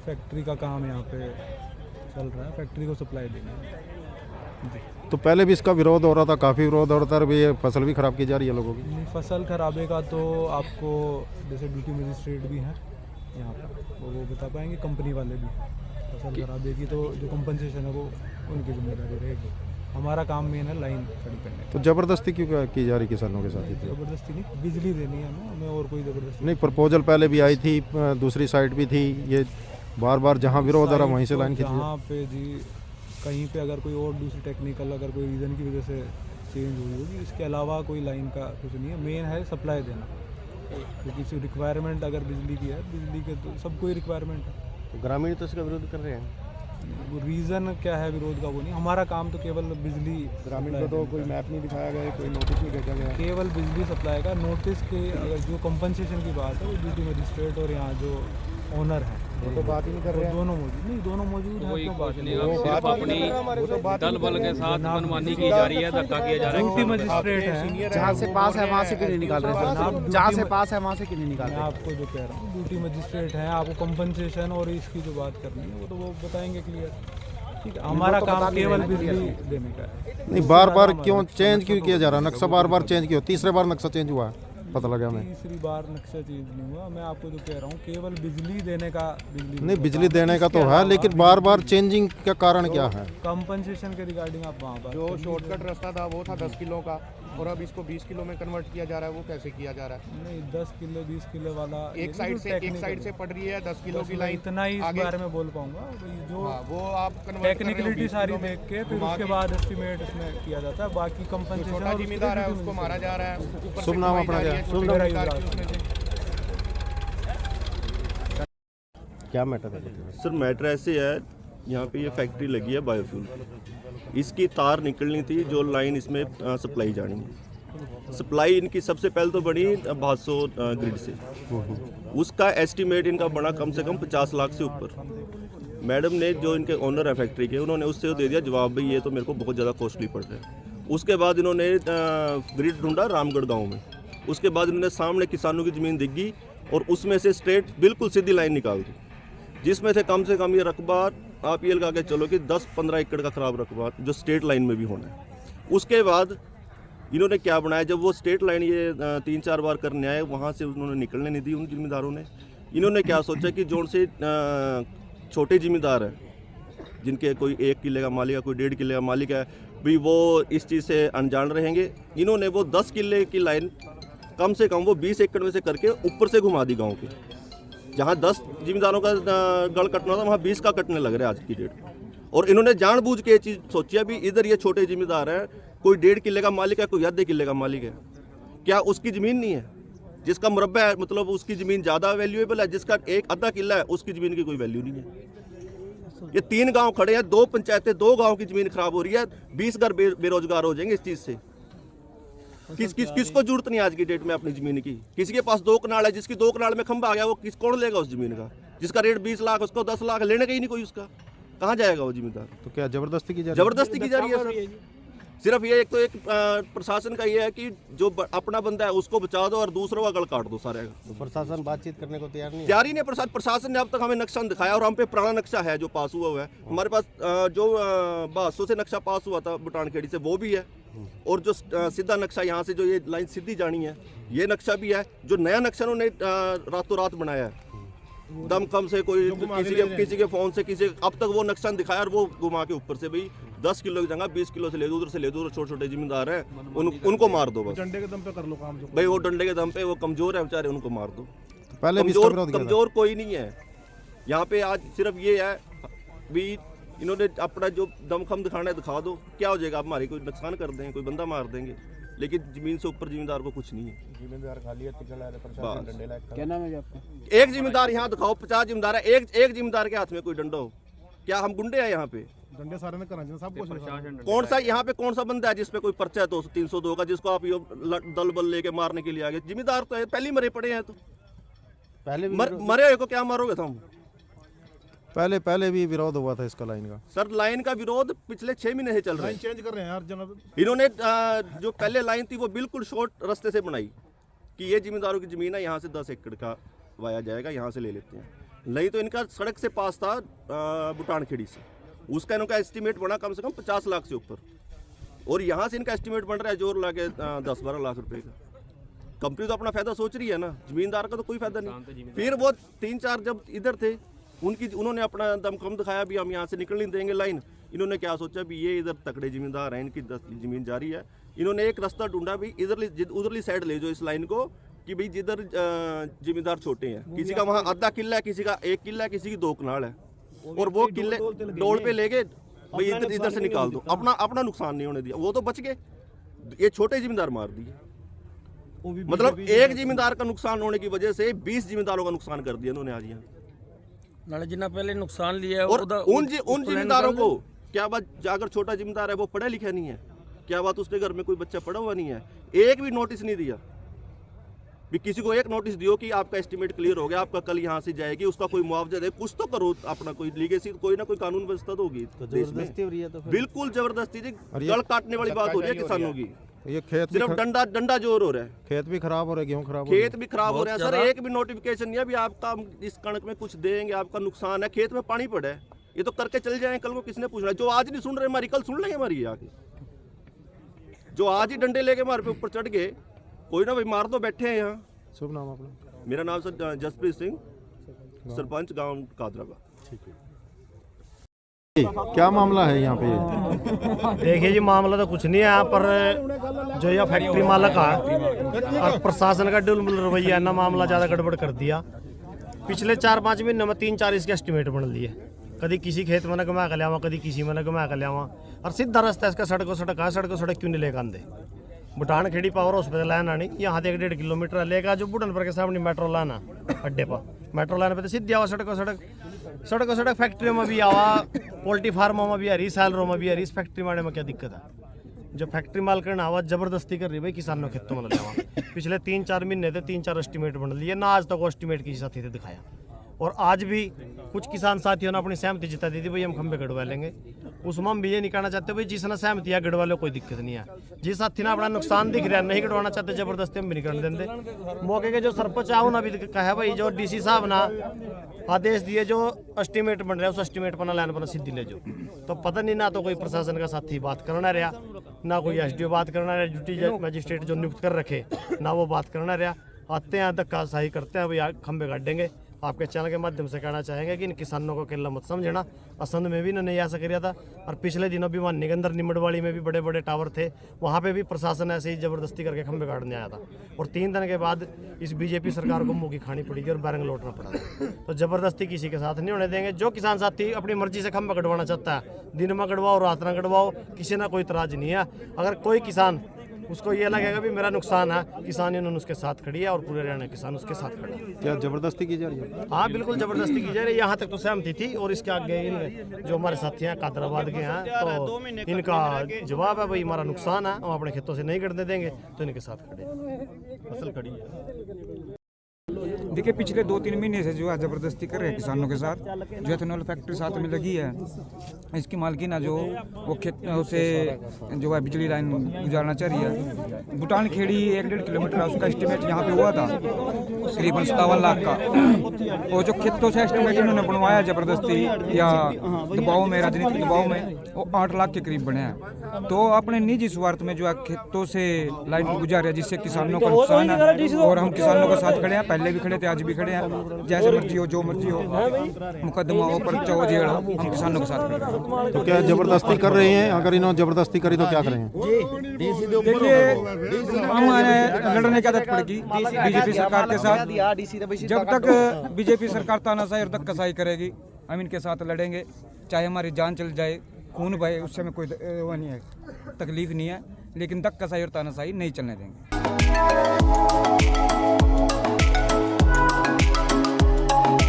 Factory का काम यहाँ पे चल रहा है, फैक्ट्री को सप्लाई देना है जी। तो पहले भी इसका विरोध हो रहा था, काफ़ी विरोध हो रहा था, अभी ये फसल भी ख़राब की जा रही है लोगों की। नहीं, फसल खराबे का तो आपको जैसे ड्यूटी मजिस्ट्रेट भी हैं यहाँ पर, वो बता पाएंगे, कंपनी वाले भी। फसल खराबे की तो जो कंपनसेशन है वो उनकी जिम्मेदारी रहेगी। हमारा काम मेन है लाइन खड़ी करने का। तो ज़बरदस्ती क्यों की जा रही किसानों के साथ? ज़बरदस्ती नहीं, बिजली देनी है हमें और कोई ज़बरदस्ती नहीं, प्रपोजल पहले भी आई थी, दूसरी साइड भी थी, ये बार बार जहाँ विरोध आ रहा वहीं से लाइन खींची। जहाँ पे जी कहीं पे अगर कोई और दूसरी टेक्निकल अगर कोई रीज़न की वजह से चेंज हुई होगी, इसके अलावा कोई लाइन का कुछ नहीं है। मेन है सप्लाई देना, तो किसी रिक्वायरमेंट अगर बिजली की है, बिजली के तो सबको ही रिक्वायरमेंट है। तो ग्रामीण तो इसका विरोध कर रहे हैं। वो रीज़न क्या है विरोध का वो नहीं, हमारा काम तो केवल बिजली। ग्रामीण को तो कोई मैप नहीं दिखाया गया, कोई नोटिस नहीं भेजा गया। केवल बिजली सप्लाई का नोटिस के अगर जो कंपनसेशन की बात है वो ड्यूटी मजिस्ट्रेट और यहाँ जो ओनर है वो तो बात ही नहीं कर रहे हैं। दोनों मौजूद नहीं, दोनों मौजूद हैं, क्यों बात नहीं? सिर्फ अपनी दल बल के साथ मनमानी की जा रही है, धक्का किया जा रहा है। ड्यूटी मजिस्ट्रेट है, जहाँ से पास है वहाँ से क्यों नहीं निकाल रहे हैं? जहाँ से पास है वहाँ से क्यों नहीं निकाल मैं रहे? आपको जो कह रहा हूँ, ड्यूटी मजिस्ट्रेट हैं, आपको कंपनसेशन और इसकी जो बात करनी है वो तो वो बताएंगे क्लियर। ठीक है, हमारा काम केवल बिजली देने का है। नहीं, बार बार क्यों चेंज क्यों किया जा रहा है? नक्शा बार बार चेंज क्यों? तीसरे बार नक्शा चेंज हुआ है, पता लगा हमें। तीसरी बार नक्शा चेंज नहीं हुआ, मैं आपको जो कह रहा हूँ केवल बिजली देने का। नहीं, बिजली देने का तो है, लेकिन बार बार चेंजिंग का कारण क्या है? कंपनसेशन के रिगार्डिंग आप वहाँ पर जो शॉर्टकट रास्ता था वो था 10 किलो का, और अब इसको 20 किलो में कन्वर्ट किया जा रहा है। वो कैसे किया जा रहा है? नहीं, 10 किलो 20 किलो वाला एक साइड से पड़ रही है 10 किलो की लाइन। इतना ही इस बारे में बोल पाऊंगा, जो हाँ, वो आप कन्वर्ट टेक्निकलिटी सारी देख के फिर उसके बाद एस्टिमेट इसमें किया जाता है। बाकी छोटा कंपनसेशन जिम्मेदार है उसको मारा जा रहा है। ऊपर से शुभ नाम अपना क्या? छोटे सरकार की उसमें से। क्या मैटर है? सर मैटर ऐसे है, यहाँ पे ये फैक्ट्री लगी है बायोफ्यूल, इसकी तार निकलनी थी जो लाइन इसमें सप्लाई जानी है। सप्लाई इनकी सबसे पहले तो बनी 500 ग्रिड से, उसका एस्टीमेट इनका बना कम से कम 50 लाख से ऊपर। मैडम ने जो इनके ओनर है फैक्ट्री के, उन्होंने उससे दे दिया जवाब, भाई ये तो मेरे को बहुत ज़्यादा कॉस्टली पड़ रहा है। उसके बाद इन्होंने ग्रिड ढूंढा रामगढ़ गाँव में, उसके बाद इन्होंने सामने किसानों की ज़मीन दिखी और उसमें से स्ट्रेट बिल्कुल सीधी लाइन निकाल दी, जिसमें से कम ये रकबा आप ये लगा के चलो कि 10-15 एकड़ का ख़राब रकबा जो स्टेट लाइन में भी होना है। उसके बाद इन्होंने क्या बनाया, जब वो स्टेट लाइन ये 3-4 बार करने आए, वहाँ से उन्होंने निकलने नहीं दी उन जिम्मेदारों ने। इन्होंने क्या सोचा कि जो से छोटे जिम्मेदार हैं, जिनके कोई 1 किले का मालिक है, कोई 1.5 किले का मालिक है, भी वो इस चीज़ से अनजान रहेंगे। इन्होंने वो 10 किले की लाइन कम से कम वो 20 एकड़ में से करके ऊपर से घुमा दी गाँव के। जहाँ 10 जिम्मेदारों का गढ़ कटना था, वहाँ 20 का कटने लग रहा है आज की डेट। और इन्होंने जानबूझ के ये चीज़ सोची है, भी इधर ये छोटे जिम्मेदार हैं, कोई 1.5 किले का मालिक है, कोई आधे किले का मालिक है, क्या उसकी ज़मीन नहीं है? जिसका मुरब्बा है मतलब उसकी ज़मीन ज़्यादा वैल्यूएबल है, जिसका एक आधा किला है उसकी ज़मीन की कोई वैल्यू नहीं है। ये 3 गाँव खड़े हैं, 2 पंचायतें, 2 गाँव की ज़मीन खराब हो रही है, 20 घर बेरोजगार हो जाएंगे इस चीज़ से। किसको जरूरत नहीं आज की डेट में अपनी ज़मीन की? किसी के पास 2 कनाल है, जिसकी 2 कनाल में खंभा आ गया, वो कौन लेगा उस ज़मीन का? जिसका रेट 20 लाख, उसको 10 लाख लेने का ही नहीं कोई, उसका कहाँ जाएगा वो जिम्मेदार? तो क्या ज़बरदस्ती की जा रही है? जबरदस्ती की जा रही है सर। सिर्फ ये एक प्रशासन का ये है कि जो अपना बंदा है उसको बचा दो और दूसरों का गल काट दो सारे। तो प्रशासन बातचीत करने को तैयार नहीं है। तैयार ही नहीं प्रशासन ने अब तक हमें नक्शा दिखाया, और हम पे पुराना नक्शा है जो पास हुआ है। हमारे पास जो 1200 से नक्शा पास हुआ था बुटानखेड़ी से, वो भी है। और जो सीधा नक्शा यहाँ से जो ये लाइन सीधी जानी है, ये नक्शा भी है। जो नया नक्शा उन्होंने रातों रात बनाया है, दमखम से कोई किसी के फोन से अब तक वो नक्शा दिखाया, और वो घुमा के ऊपर से भाई 10 किलो की जगह 20 किलो से ले दो, उधर से ले दो। छोटे छोटे जिम्मेदार हैं, उनको मार दो बस। डंडे के दम पे कर लो काम जो भाई वो डंडे के दम पे, वो कमजोर है बेचारे, उनको मार दो। तो पहले भी इसका विरोध किया था। कमजोर कोई नहीं है यहाँ पे। आज सिर्फ ये है भी इन्होंने अपना जो दमखम दिखाना है दिखा दो, क्या हो जाएगा? हमारी कोई नुकसान कर देंगे, कोई बंदा मार देंगे, लेकिन जमीन से ऊपर जिम्मेदार को कुछ नहीं है। जिम्मेदार खाली है, प्रशासन डंडे लायक। क्या नाम है आपका? एक जिम्मेदार यहाँ दिखाओ, 50 जिम्मेदार है, एक जिम्मेदार के हाथ में कोई डंडा हो? क्या हम गुंडे हैं यहाँ पे? डंडे सारे में कराना सब कुछ। कौन सा यहाँ पे कौन सा बंदा है जिसपे कोई पर्चा है 200-302 का, जिसको आप ये दल बल लेके मारने के लिए आ गए? जिम्मेदार तो है, पहले मरे पड़े हैं। तो पहले मरे हुए को क्या मारोगे तुम? पहले भी विरोध हुआ था इसका लाइन का। सर लाइन का विरोध पिछले 6 महीने से चल रहा है। चेंज कर रहे हैं यार जनाब। इन्होंने जो पहले लाइन थी वो बिल्कुल शॉर्ट रास्ते से बनाई कि ये जिम्मेदारों की ज़मीन है, यहाँ से 10 एकड़ का वाया जाएगा, यहाँ से ले लेते हैं। नहीं तो इनका सड़क से पास था भूटान खेड़ी से, उसका इनका एस्टीमेट बना कम से कम 50 लाख से ऊपर, और यहाँ से इनका एस्टीमेट बन रहा है जोर लगा के 10-12 लाख रुपए का। कंपनी तो अपना फायदा सोच रही है ना, जमींदार का तो कोई फायदा नहीं। फिर वो 3-4 जब इधर थे उन्होंने अपना दमखम दिखाया भी हम यहाँ से निकल नहीं देंगे लाइन। इन्होंने क्या सोचा भी ये इधर तकड़े जमींदार हैं, इनकी जमीन जारी है, इन्होंने एक रास्ता ढूंढा भी उधरली साइड ले जाओ इस लाइन को, कि भाई जिधर जमींदार छोटे हैं, किसी का वहाँ आधा किला है, किसी का 1 किला है, किसी की 2 कनाल है, और वो किले डोल पे ले गए भाई इधर से निकाल दो, अपना नुकसान नहीं होने दिया, वो तो बच गए। ये छोटे जमींदार मार दिए, मतलब एक जमींदार का नुकसान होने की वजह से 20 जमींदारों का नुकसान कर दिया इन्होंने आज यहाँ। नाले जिन्ना पहले नुकसान लिया है और उन जमींदारों को क्या बात, अगर छोटा जमींदार है वो पढ़ा लिखा नहीं है, क्या बात उसके घर में कोई बच्चा पढ़ा हुआ नहीं है, एक भी नोटिस नहीं दिया भी, किसी को एक नोटिस दियो कि आपका एस्टीमेट क्लियर हो गया, आपका कल यहाँ से जाएगी, उसका कोई मुआवजा दे, कुछ तो करो, अपना कोई लीगेसी, कोई ना कोई कानून व्यवस्था तो होगी। जबरदस्ती हो रही है तो बिल्कुल जबरदस्ती जी, गल काटने वाली बात हो रही है किसानों की। ये खेत सिर्फ डंडा जोर हो रहा है, खेत भी खराब हो रहे हैं, गेहूँ खराब हो रहे हैं। खेत भी खराब हो रहे हैं सर, एक भी नोटिफिकेशन नहीं है भी आपका इस कणक में कुछ देंगे, आपका नुकसान है, खेत में पानी पड़ा है, ये तो करके चल जाए, कल को किसने पूछना है, जो आज नहीं सुन रहे हमारी कल सुन लेंगे हमारी आगे, जो आज ही डंडे लेके हमारे पे ऊपर चढ़ गए, कोई ना भाई मार तो बैठे हैं यहाँ। शुभ नाम अपना? मेरा नाम सर जसप्रीत सिंह, सरपंच गांव कादराबाद। क्या मामला है यहाँ पे? देखिए जी, मामला तो कुछ नहीं है यहाँ पर, जो यह फैक्ट्री मालक है और प्रशासन का डुलमुल रवैया है ना, मामला ज़्यादा गड़बड़ कर दिया। पिछले 4-5 महीने में 3-4 इसके एस्टीमेट बन लिए, कभी किसी खेत में न घुमा कर लियावा, कभी किसी में न घुमा कर लियावा, और सीधा रास्ता इसका सड़क है, सड़क क्यों नहीं लेकर आंदे? भूटान खेड़ी पावर हॉस्पिटल लाना नहीं, यहाँ से 1.5 किलोमीटर लेगा, जो बुढ़नपुर के सामने मेट्रो लाना अड्डे पर, मेट्रो लाने पे तो सीधे आवा सड़क फैक्ट्रियों में भी आवा, पोल्ट्री फार्मों में भी आ रही, सैलरों में भी आ रही, इस फैक्ट्री मारने में क्या दिक्कत है? जो फैक्ट्री मालक ने आवाज जबरदस्ती कर रही भाई किसानों खेतों में लेवा। पिछले 3-4 महीने थे 3-4 एस्टीमेट बन लिए ना, आज तक वो एस्टीमेट किसी साथी ने दिखाया, और आज भी कुछ किसान साथियों ने अपनी सहमति जता दी थी भाई हम खंबे गड़वा लेंगे, उसमें हम भी ये नहीं कहना चाहते भाई जिसने सहमति है गड़वा लो, कोई दिक्कत नहीं है। जिस साथी ने अपना नुकसान दिख रहा है नहीं गड़वाना चाहते, जबरदस्ती हम भी नहीं करने देंगे। मौके के जो सरपंच है उन्होंने भी कहा भाई, जो डीसी साहब ना आदेश दिए, जो एस्टीमेट बन रहा है उस एस्टीमेट पर ना लाइन पर सीधी ले जाओ, तो पता नहीं ना तो कोई प्रशासन का साथी बात करना रहा, ना कोई एसडीओ बात करना रहा, ड्यूटी मजिस्ट्रेट जो नियुक्त कर रखे ना वो बात करना रहा। आते हैं धक्का सही करते हैं भाई खंबे काट देंगे। आपके चैनल के माध्यम से कहना चाहेंगे कि इन किसानों को केला मत समझना, असंध में भी इन्होंने ऐसा किया था, और पिछले दिनों भी भिवानी के अंदर निमड़वाड़ी में भी बड़े बड़े टावर थे, वहाँ पे भी प्रशासन ऐसे ही जबरदस्ती करके खंबे काटने आया था, और 3 दिन के बाद इस बीजेपी सरकार को मुँह की खानी पड़ेगी और बैरंग लौटना पड़ा था। तो जबरदस्ती किसी के साथ नहीं होने देंगे। जो किसान साथी अपनी मर्जी से खंबा कटवाना चाहता है, दिन में कटवाओ रात में कटवाओ, किसी ना कोई इतराज नहीं है। अगर कोई किसान उसको ये लगेगा भी मेरा नुकसान है, किसान यूनियन उसके साथ खड़ी है और पूरे हरियाणा किसान उसके साथ खड़े हैं। क्या जबरदस्ती की जा रही है? हाँ बिल्कुल जबरदस्ती की जा रही है। यहाँ तक तो सहमति थी, और इसके आगे जो हमारे साथी हैं कादराबाद के हैं, तो इनका जवाब है भाई हमारा नुकसान है, हम अपने खेतों से नहीं करने देंगे, तो इनके साथ खड़े फसल खड़ी है। देखिए पिछले 2-3 महीने से जो है ज़बरदस्ती कर रहे हैं किसानों के साथ, जो एथेनॉल फैक्ट्री साथ में लगी है, इसकी मालकिन जो वो खेतों से जो है बिजली लाइन गुजारना चाह रही है। भूटान खेड़ी 1-1.5 किलोमीटर है, उसका एस्टीमेट यहाँ पे हुआ था करीबन 57 लाख का, और जो खेतों से एस्टीमेट इन्होंने बनवाया ज़बरदस्ती या दबाव में, राजनीतिक दबाव में, वो 8 लाख के करीब बने हैं। तो अपने निजी स्वार्थ में जो है खेतों से लाइन गुजारे, जिससे किसानों का नुकसान है, और हम किसानों के साथ खड़े हैं, पहले भी खड़े थे आज भी खड़े हैं, जैसे मर्जी हो जो मर्जी हो, मुकदमा हो पर्चा हो जेल हो, हम किसानों के साथ खड़े हैं। तो क्या जबरदस्ती कर रही हैं? अगर इन्होंने जबरदस्ती करी तो क्या करेंगे? देखिए हमारे लड़ने की आदत पड़ेगी बीजेपी सरकार के साथ। जब तक बीजेपी सरकार तानाशाही और धक्काशाही करेगी हम इनके साथ लड़ेंगे, चाहे हमारी जान चल जाए, खून बहे, उससे हमें कोई वो नहीं है, तकलीफ नहीं है, लेकिन धक्काशाही और तानाशाही नहीं चलने देंगे।